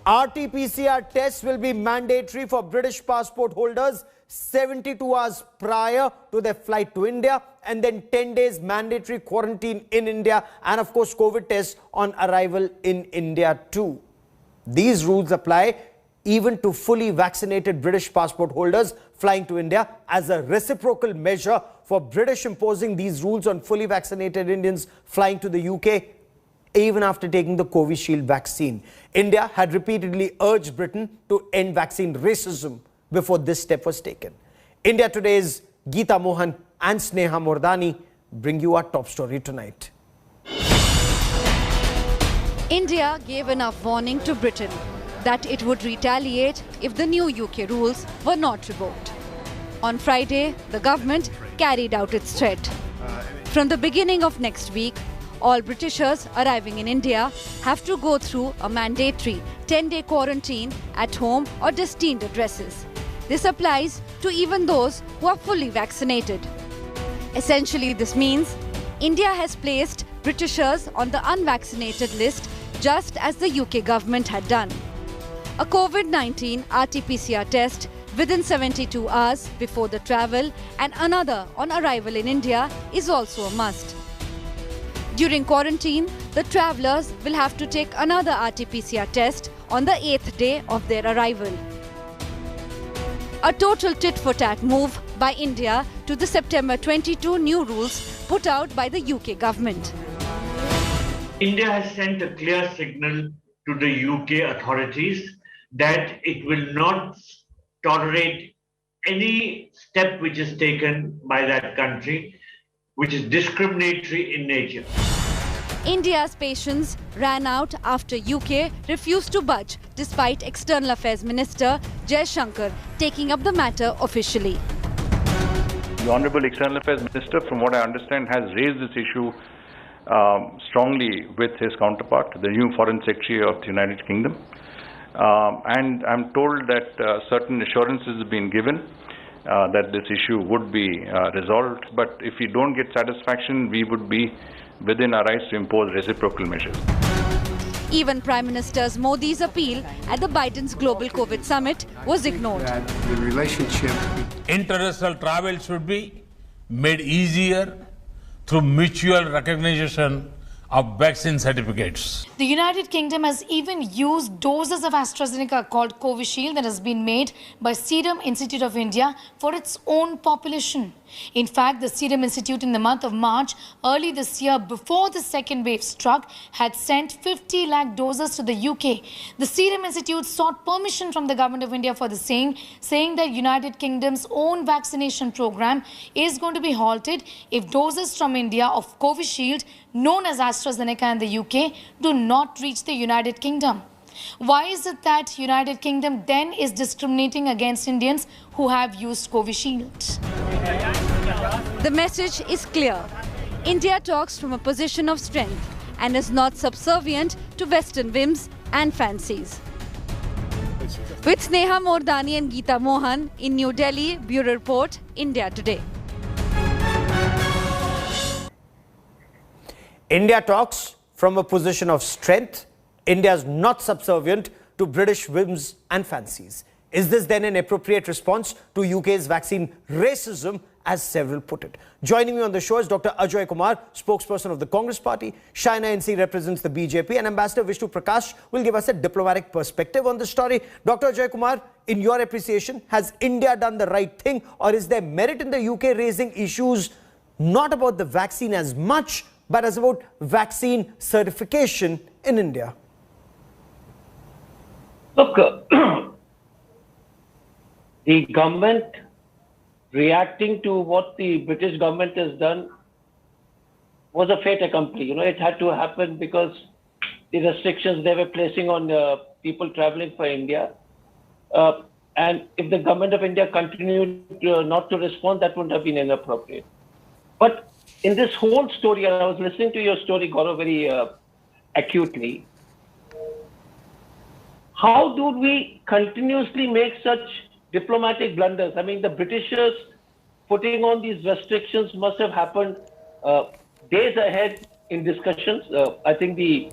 RT-PCR tests will be mandatory for British passport holders 72 hours prior to their flight to India, and then 10 days mandatory quarantine in India, and of course COVID tests on arrival in India too. These rules apply even to fully vaccinated British passport holders flying to India as a reciprocal measure for British imposing these rules on fully vaccinated Indians flying to the UK even after taking the Covishield vaccine. India had repeatedly urged Britain to end vaccine racism before this step was taken. India Today's Geeta Mohan and Sneha Mordani bring you our top story tonight. India gave enough warning to Britain that it would retaliate if the new UK rules were not revoked. On Friday, the government carried out its threat. From the beginning of next week, all Britishers arriving in India have to go through a mandatory 10-day quarantine at home or destined addresses. This applies to even those who are fully vaccinated. Essentially, this means India has placed Britishers on the unvaccinated list just as the UK government had done. A COVID-19 RT-PCR test within 72 hours before the travel and another on arrival in India is also a must. During quarantine, the travellers will have to take another RT-PCR test on the 8th day of their arrival. A total tit-for-tat move by India to the September 22 new rules put out by the UK government. India has sent a clear signal to the UK authorities that it will not tolerate any step which is taken by that country which is discriminatory in nature. India's patience ran out after UK refused to budge despite External Affairs Minister Jai Shankar taking up the matter officially. The Honourable External Affairs Minister, from what I understand, has raised this issue strongly with his counterpart, the new Foreign Secretary of the United Kingdom. And I'm told that certain assurances have been given that this issue would be resolved. But if we don't get satisfaction, we would be within our rights to impose reciprocal measures. Even Prime Minister Modi's appeal at the Biden's Global COVID Summit was ignored. The relationship. International travel should be made easier through mutual recognition of vaccine certificates. The United Kingdom has even used doses of AstraZeneca called Covishield that has been made by Serum Institute of India for its own population. In fact, the Serum Institute in the month of March early this year, before the second wave struck, had sent 50 lakh doses to the UK. The Serum Institute sought permission from the Government of India for the same, saying that United Kingdom's own vaccination program is going to be halted if doses from India of Covishield, known as AstraZeneca in the UK, do not reach the United Kingdom. Why is it that United Kingdom then is discriminating against Indians who have used Covishield? The message is clear. India talks from a position of strength and is not subservient to Western whims and fancies. With Sneha Mordani and Geeta Mohan in New Delhi, Bureau Report, India Today. India talks from a position of strength. India is not subservient to British whims and fancies. Is this then an appropriate response to UK's vaccine racism, as several put it? Joining me on the show is Dr. Ajay Kumar, spokesperson of the Congress Party. Shaina NC represents the BJP, and Ambassador Vishnu Prakash will give us a diplomatic perspective on the story. Dr. Ajay Kumar, in your appreciation, has India done the right thing, or is there merit in the UK raising issues not about the vaccine as much, but as about vaccine certification in India? Look, the government reacting to what the British government has done was a fait accompli. You know, it had to happen because the restrictions they were placing on people traveling for India. And if the government of India continued not to respond, that wouldn't have been inappropriate. But in this whole story, and I was listening to your story, Gaurav, very acutely, how do we continuously make such diplomatic blunders? I mean, the Britishers putting on these restrictions must have happened days ahead in discussions. I think the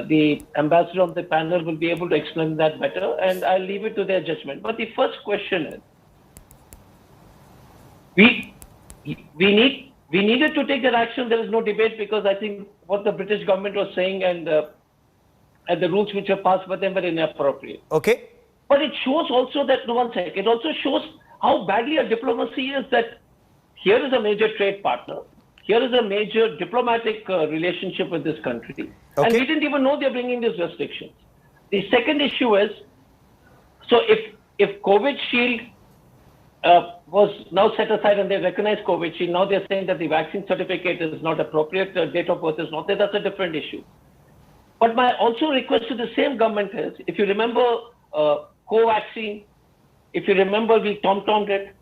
the ambassador on the panel will be able to explain that better, and I'll leave it to their judgment. But the first question is, we needed to take that action. There is no debate, because I think what the British government was saying and the rules which were passed by them were inappropriate. Okay. But it shows also that, no, one sec, it also shows how badly our diplomacy is, that here is a major trade partner. Here is a major diplomatic relationship with this country. Okay. And we didn't even know they're bringing these restrictions. The second issue is, so if Covishield was now set aside and they recognize Covishield, now they're saying that the vaccine certificate is not appropriate, date of birth is not there, that's a different issue. But my also request to the same government is, if you remember co-vaccine, if you remember, we tom-tommed it.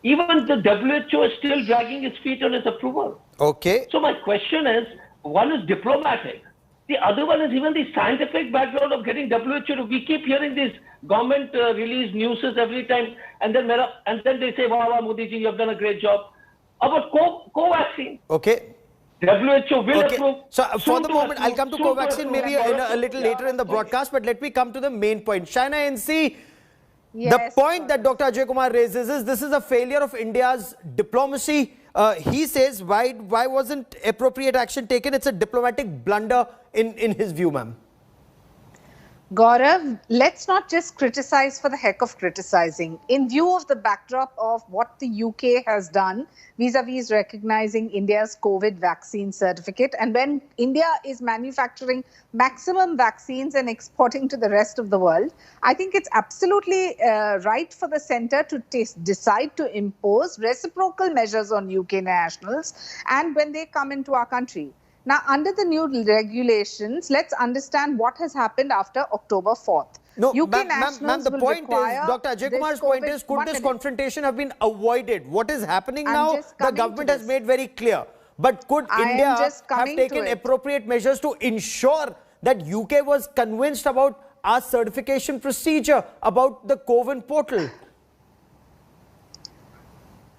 Even the WHO is still dragging its feet on its approval. Okay. So my question is, one is diplomatic. The other one is even the scientific background of getting WHO. We keep hearing these government release newses every time, and then they say, wow, Modi ji, you have done a great job. About co-vaccine. Okay. WHO will approve. So for the moment, I'll come to Covaxin maybe a little later in the broadcast, but let me come to the main point. China NC, the point that Dr. Ajay Kumar raises is this is a failure of India's diplomacy. He says, why wasn't appropriate action taken? It's a diplomatic blunder in his view, ma'am. Gaurav, let's not just criticize for the heck of criticizing. In view of the backdrop of what the UK has done vis-a-vis recognizing India's COVID vaccine certificate, and when India is manufacturing maximum vaccines and exporting to the rest of the world, I think it's absolutely right for the centre to decide to impose reciprocal measures on UK nationals and when they come into our country. Now, under the new regulations, let's understand what has happened after October 4th. No, UK ma'am, the point is, Dr. Ajay Kumar's point is, could this confrontation have been avoided? What is happening now, the government has made very clear. But could India have taken appropriate measures to ensure that UK was convinced about our certification procedure, about the CoWIN portal?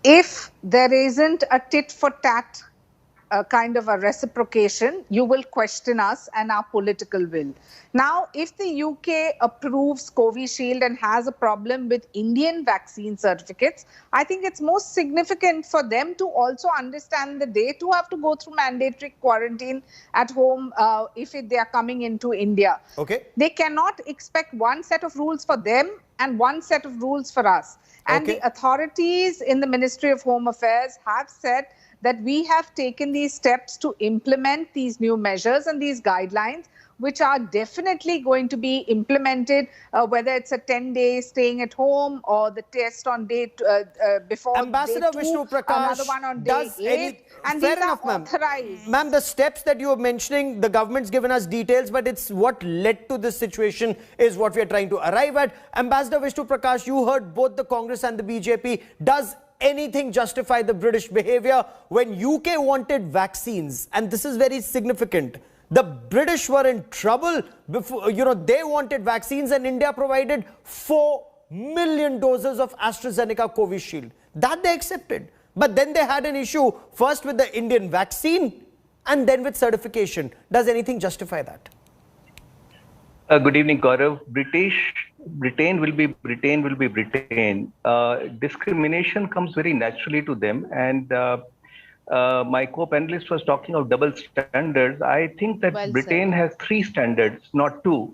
If there isn't a tit for tat kind of a reciprocation, you will question us and our political will. Now, if the UK approves Covishield and has a problem with Indian vaccine certificates, I think it's most significant for them to also understand that they too have to go through mandatory quarantine at home if they are coming into India. Okay. They cannot expect one set of rules for them and one set of rules for us. And the authorities in the Ministry of Home Affairs have said that we have taken these steps to implement these new measures and these guidelines, which are definitely going to be implemented, whether it's a 10-day staying at home or the test on day before Ambassador day 2, Vishnu Prakash, another one on day 8, and fair these enough, are authorized. Ma'am, the steps that you are mentioning, the government's given us details, but it's what led to this situation is what we are trying to arrive at. Ambassador Vishnu Prakash, you heard both the Congress and the BJP. Does anything justify the British behavior when UK wanted vaccines? And this is very significant. The British were in trouble before, they wanted vaccines, and India provided 4 million doses of AstraZeneca Covishield. That they accepted. But then they had an issue first with the Indian vaccine and then with certification. Does anything justify that? Good evening, Gaurav. Britain will be Britain. Discrimination comes very naturally to them, and my co-panelist was talking of double standards. I think that Britain has 3 standards, not 2.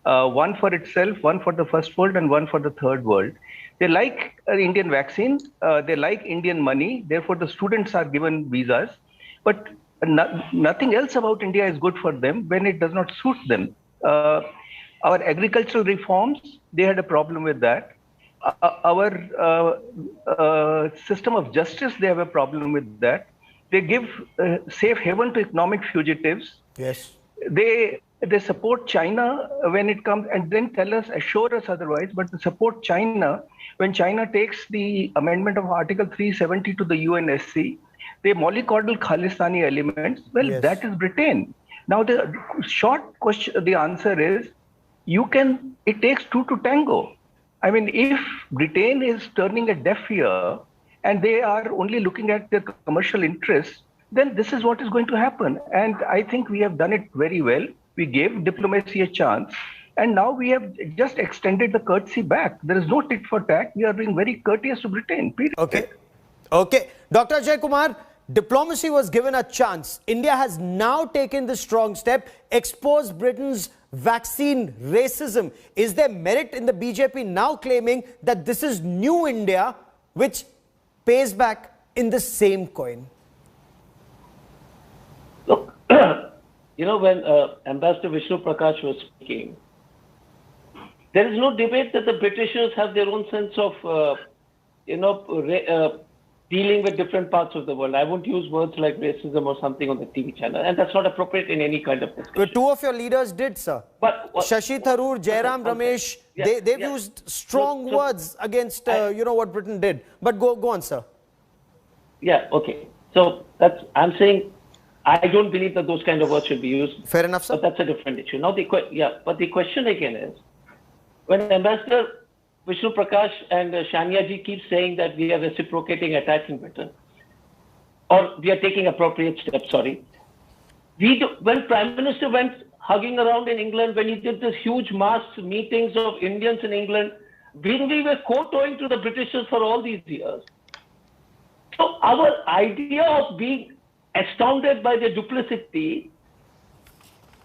One for itself, one for the first world, and one for the third world. They like Indian vaccine, they like Indian money, therefore the students are given visas, but nothing else about India is good for them when it does not suit them. Our agricultural reforms, they had a problem with that. Our system of justice, they have a problem with that. They give safe haven to economic fugitives. Yes. They support China when it comes, and then assure us otherwise, but they support China when China takes the amendment of Article 370 to the UNSC. They mollycoddle Khalistani elements. Well, that is Britain. Now, the short question, the answer is, it takes 2 to tango. I mean, if Britain is turning a deaf ear and they are only looking at their commercial interests, then this is what is going to happen. And I think we have done it very well. We gave diplomacy a chance. And now we have just extended the courtesy back. There is no tit for tat. We are being very courteous to Britain. Period. Okay. Okay. Dr. Ajay Kumar, diplomacy was given a chance. India has now taken the strong step, exposed Britain's vaccine racism. Is there merit in the BJP now claiming that this is new India, which pays back in the same coin? Look, when Ambassador Vishnu Prakash was speaking, there is no debate that the Britishers have their own sense of, dealing with different parts of the world. I won't use words like racism or something on the TV channel, and that's not appropriate in any kind of discussion. Two of your leaders did, sir. But Shashi Tharoor, Jairam Ramesh, they've used strong words against, what Britain did. But go on, sir. Yeah, okay. So I'm saying I don't believe that those kind of words should be used. Fair enough, sir. But that's a different issue. Now, but the question again is, when Ambassador Vishnu Prakash and Shania ji keep saying that we are reciprocating attacks in Britain, or we are taking appropriate steps, when Prime Minister went hugging around in England, when he did this huge mass meetings of Indians in England, when we were kowtowing to the Britishers for all these years. So our idea of being astounded by their duplicity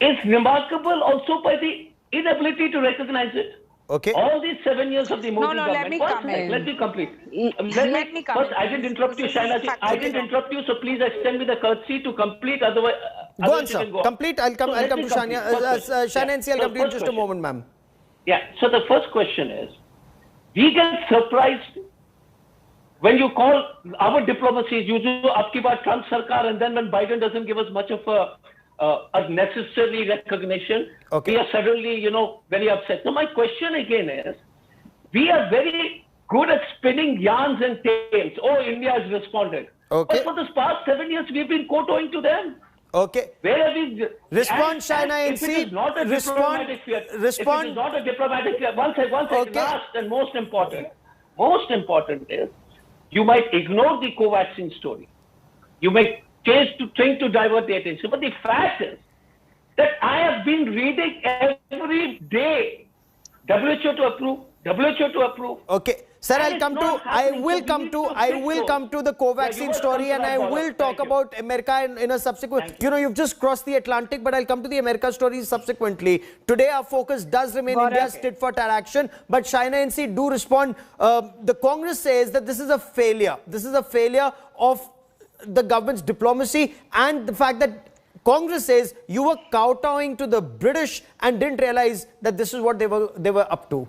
is remarkable also by the inability to recognize it. Okay. All these 7 years of the Modi government. Let me come in. Let me complete. Let me come first, in. I didn't interrupt you, Shaina. I didn't interrupt you, so please extend me the courtesy to complete. Otherwise, go on, sir. Complete. I'll come to Shania. Shania and I'll complete in just a moment, ma'am. Yeah. So the first question is, we get surprised when you call our diplomacy, you do Abki Baar Trump Sarkar, and then when Biden doesn't give us much of a necessary recognition, we are suddenly, very upset. So my question again is, we are very good at spinning yarns and tales. Oh, India has responded. But for the past 7 years, we've been kowtowing to them. Okay. Where have we... Respond, Shaina and see. If it is not a diplomatic fear, if it is not a diplomatic fear, one second, last and most important is, you might ignore the co-vaccine story. You may think to divert the attention. But the fact is that I have been reading every day WHO to approve. Okay. Sir, I will come to the co-vaccine story, and I will talk about America in a subsequent, you've just crossed the Atlantic, but I'll come to the America story subsequently. Today, our focus does remain India's tit-for-tat action, but China NC do respond. The Congress says that this is a failure. This is a failure of the government's diplomacy, and the fact that Congress says you were kowtowing to the British and didn't realize that this is what they were up to.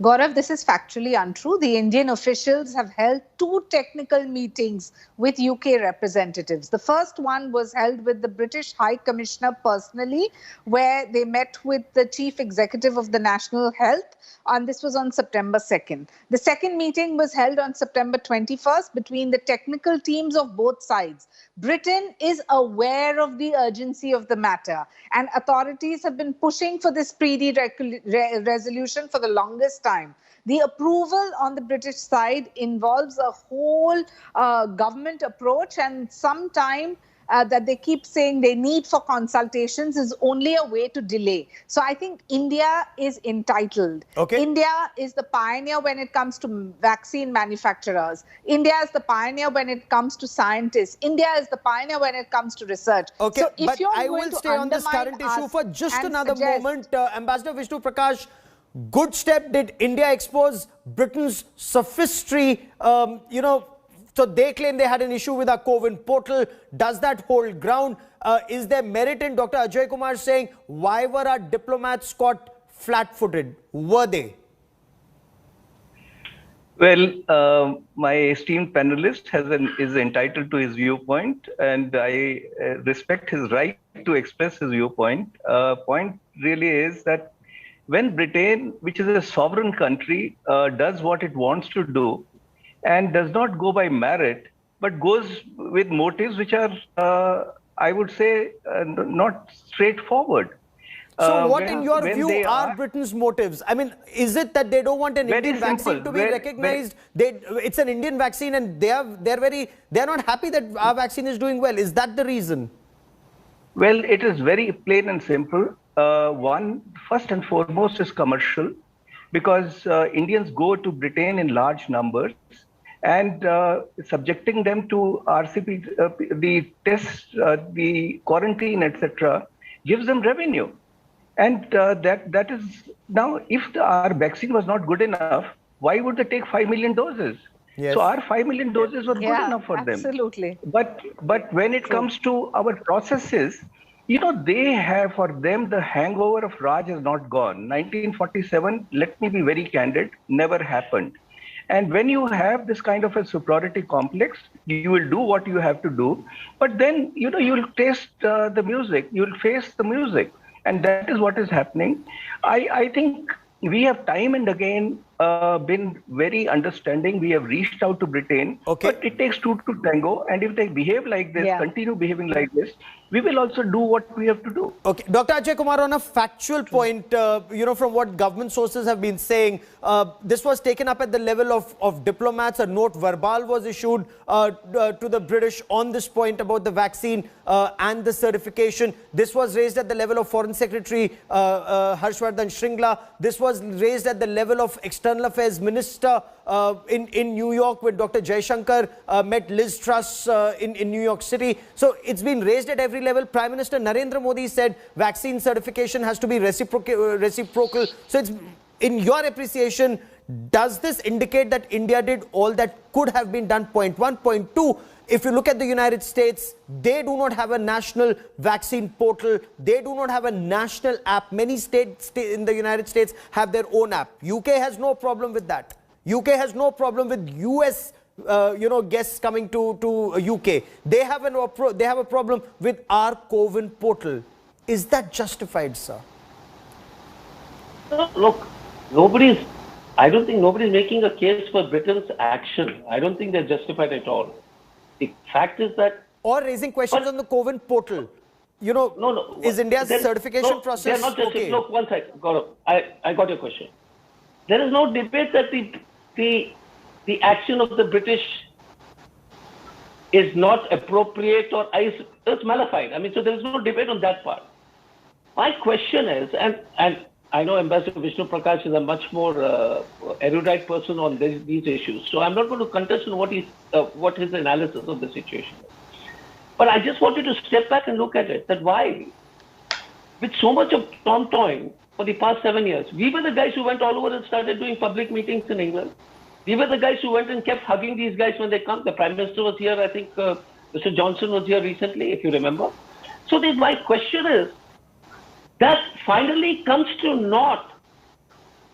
Gaurav, this is factually untrue. The Indian officials have held 2 technical meetings with UK representatives. The first one was held with the British High Commissioner personally, where they met with the Chief Executive of the National Health, and this was on September 2nd. The second meeting was held on September 21st between the technical teams of both sides. Britain is aware of the urgency of the matter, and authorities have been pushing for this speedy resolution for the longest time. The approval on the British side involves a whole government approach, and some time that they keep saying they need for consultations is only a way to delay. So I think India is entitled. Okay. India is the pioneer when it comes to vaccine manufacturers. India is the pioneer when it comes to scientists. India is the pioneer when it comes to research. Okay, so if but you're I will stay on this current issue for just another moment. Ambassador Vishnu Prakash, good step. Did India expose Britain's sophistry? So they claim they had an issue with our COVID portal. Does that hold ground? Is there merit in Dr. Ajay Kumar saying, why were our diplomats caught flat-footed? Were they? Well, my esteemed panelist is entitled to his viewpoint, and I respect his right to express his viewpoint. Point really is that when Britain, which is a sovereign country, does what it wants to do, and does not go by merit, but goes with motives which are, I would say, not straightforward. So what, in your view, are Britain's motives? I mean, is it that they don't want an Indian vaccine to be recognized? It's an Indian vaccine, and they're not happy that our vaccine is doing well. Is that the reason? Well, it is very plain and simple. One, first and foremost, is commercial, because Indians go to Britain in large numbers, and subjecting them to RCP, the tests, the quarantine, etc., gives them revenue. And that is now, if our vaccine was not good enough, why would they take 5 million doses? Yes. So our 5 million doses were good enough for them. Absolutely. But when it comes to our processes, they have, for them, the hangover of Raj has not gone. 1947, let me be very candid, never happened. And when you have this kind of a superiority complex, you will do what you have to do. But then, you'll taste the music, you'll face the music. And that is what is happening. I think we have time and again been very understanding. We have reached out to Britain, but it takes two to tango. And if they behave like this, continue behaving like this, we will also do what we have to do. Okay, Dr. Ajay Kumar, on a factual point, from what government sources have been saying, this was taken up at the level of diplomats. A note verbal was issued to the British on this point about the vaccine and the certification. This was raised at the level of Foreign Secretary Harshvardhan Shringla. This was raised at the level of External Affairs Minister in New York, with Dr. Jaishankar met Liz Truss in New York City. So it's been raised at every level. Prime Minister Narendra Modi said vaccine certification has to be reciprocal. So it's, in your appreciation, does this indicate that India did all that could have been done? Point one. Point two, if you look at the United States, they do not have a national vaccine portal. They do not have a national app. Many states in the United States have their own app. UK has no problem with that. UK has no problem with US guests coming to UK. They have a problem with our CoWIN portal. Is that justified, sir? Look, I don't think nobody's making a case for Britain's action. I don't think they're justified at all. The fact is that... Or raising questions on the CoWIN portal. No. Is India's certification process... They're not just... Look, one second, Gaurav. I got your question. There is no debate that the action of the British is not appropriate or it's malified. I mean, so there is no debate on that part. My question is, and I know Ambassador Vishnu Prakash is a much more erudite person on these issues, so I'm not going to contest on what his analysis of the situation is. But I just wanted to step back and look at it, that why, with so much of tom-toying for the past 7 years, we were the guys who went all over and started doing public meetings in England. We were the guys who went and kept hugging these guys when they come. The Prime Minister was here, I think Mr. Johnson was here recently, if you remember. So my question is, that finally comes to naught.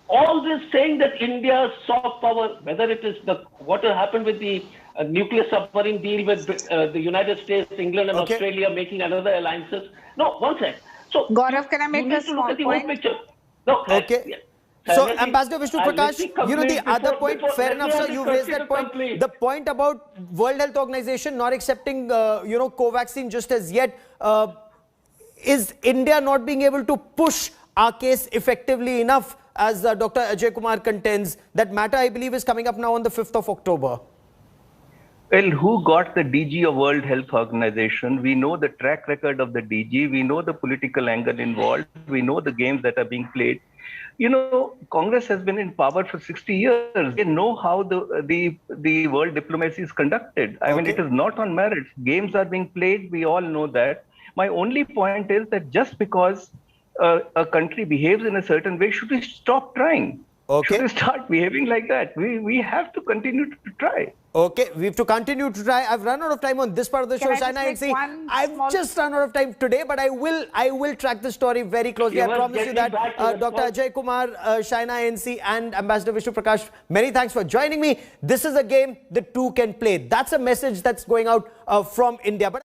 All this saying that India's soft power, whether it is what happened with the nuclear submarine deal with the United States, England and Australia making another alliances. No, one sec. So Gaurav, can I make a small point? The whole picture. No, so, Ambassador Vishnu Prakash, the other point, fair enough, sir, you raised that point. The point about World Health Organization not accepting, Covaxin just as yet, is India not being able to push our case effectively enough, as Dr. Ajay Kumar contends? That matter, I believe, is coming up now on the 5th of October. Well, who got the DG of World Health Organization? We know the track record of the DG. We know the political angle involved. We know the games that are being played. Congress has been in power for 60 years. They know how the world diplomacy is conducted. I mean, it is not on merits. Games are being played. We all know that. My only point is that just because a country behaves in a certain way, should we stop trying? Should we start behaving like that? We have to continue to try. Okay, we have to continue to try. I've run out of time on this part of the show, Shaina Ainsi. I've just run out of time today, but I will track the story very closely. I promise you that. Dr. Ajay Kumar, Shaina Ainsi and Ambassador Vishnu Prakash, many thanks for joining me. This is a game the two can play. That's a message that's going out from India. But